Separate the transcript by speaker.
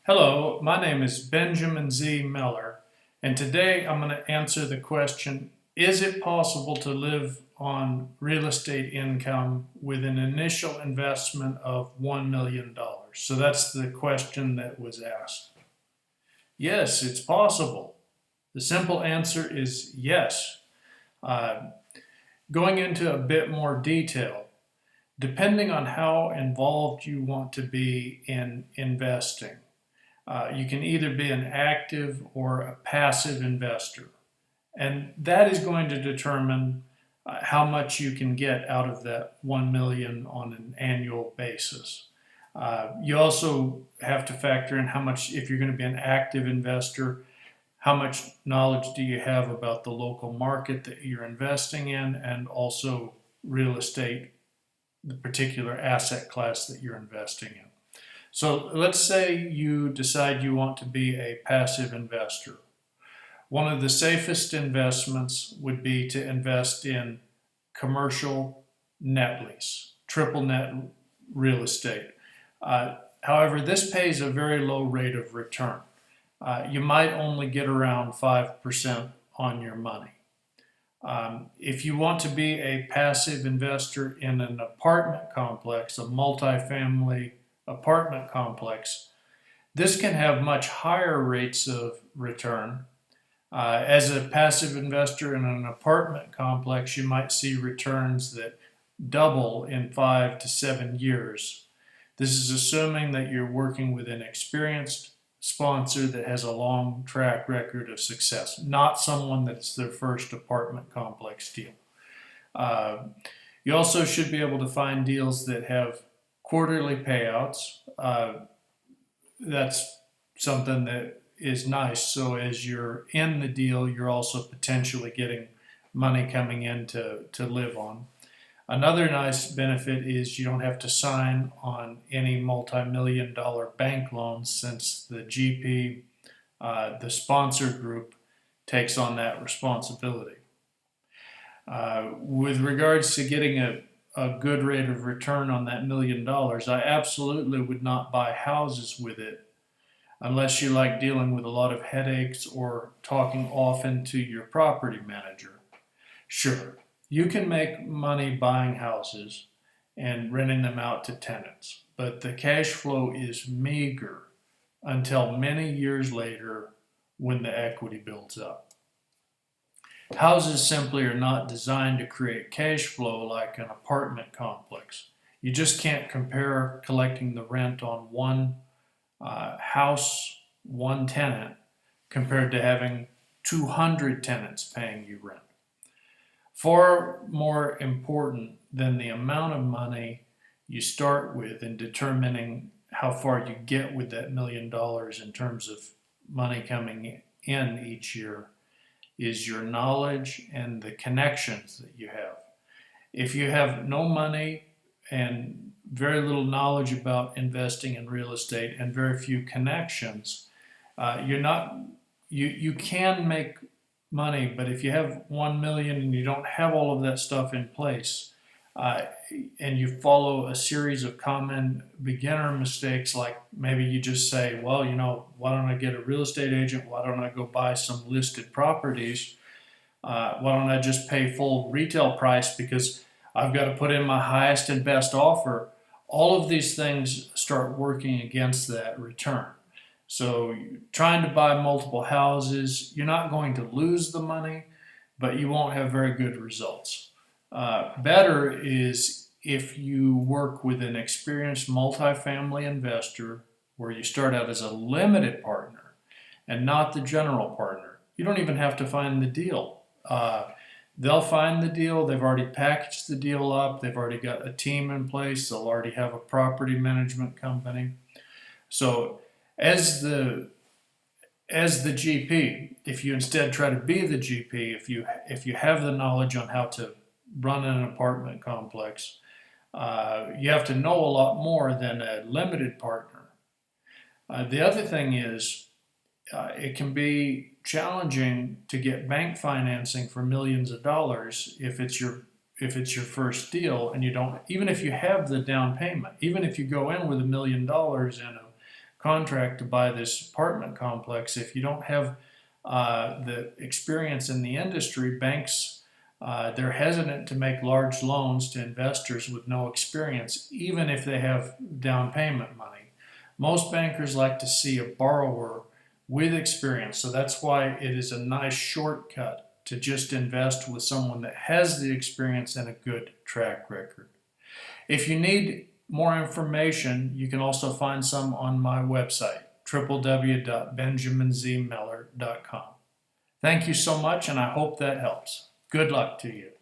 Speaker 1: Hello, my name is Benjamin Z. Miller, and today I'm going to answer the question, is it possible to live on real estate income with an initial investment of $1 million? So that's the question that was asked. Yes, it's possible. The simple answer is yes. Going into a bit more detail, depending on how involved you want to be in investing, you can either be an active or a passive investor. And that is going to determine how much you can get out of that 1 million on an annual basis. You also have to factor in how much, if you're going to be an active investor, how much knowledge do you have about the local market that you're investing in, and also real estate, the particular asset class that you're investing in. So let's say you decide you want to be a passive investor. One of the safest investments would be to invest in commercial net lease, triple net real estate. However, this pays a very low rate of return. You might only get around 5% on your money. If you want to be a passive investor in an apartment complex, a multifamily apartment complex, this can have much higher rates of return. As a passive investor in an apartment complex, you might see returns that double in 5 to 7 years. This is assuming that you're working with an experienced sponsor that has a long track record of success, not someone that's their first apartment complex deal. You also should be able to find deals that have quarterly payouts. That's something that is nice. So as you're in the deal, you're also potentially getting money coming in to live on. Another nice benefit is you don't have to sign on any multi-million-dollar bank loans, since the GP, the sponsor group, takes on that responsibility. With regards to getting a good rate of return on that $1 million, I absolutely would not buy houses with it unless you like dealing with a lot of headaches or talking often to your property manager. Sure, you can make money buying houses and renting them out to tenants, but the cash flow is meager until many years later when the equity builds up. Houses simply are not designed to create cash flow like an apartment complex. You just can't compare collecting the rent on one house, one tenant, compared to having 200 tenants paying you rent. Far more important than the amount of money you start with in determining how far you get with that $1 million in terms of money coming in each year is your knowledge and the connections that you have. If you have no money and very little knowledge about investing in real estate and very few connections, you can make money, but if you have 1 million and you don't have all of that stuff in place, and you follow a series of common beginner mistakes, like maybe you just say, well, why don't I get a real estate agent? Why don't I go buy some listed properties? Why don't I just pay full retail price because I've got to put in my highest and best offer? All of these things start working against that return. So trying to buy multiple houses, you're not going to lose the money, but you won't have very good results. Better is if you work with an experienced multifamily investor where you start out as a limited partner and not the general partner. You don't even have to find the deal. They'll find the deal. They've already packaged the deal up. They've already got a team in place. They'll already have a property management company. So as the GP, if you instead try to be the GP, if you have the knowledge on how to run an apartment complex, you have to know a lot more than a limited partner. The other thing is, it can be challenging to get bank financing for millions of dollars if it's your first deal, and you don't, even if you have the down payment, even if you go in with $1 million in a contract to buy this apartment complex. If you don't have the experience in the industry, banks, they're hesitant to make large loans to investors with no experience, even if they have down payment money. Most bankers like to see a borrower with experience, so that's why it is a nice shortcut to just invest with someone that has the experience and a good track record. If you need more information, you can also find some on my website, www.benjaminzmiller.com. Thank you so much, and I hope that helps. Good luck to you.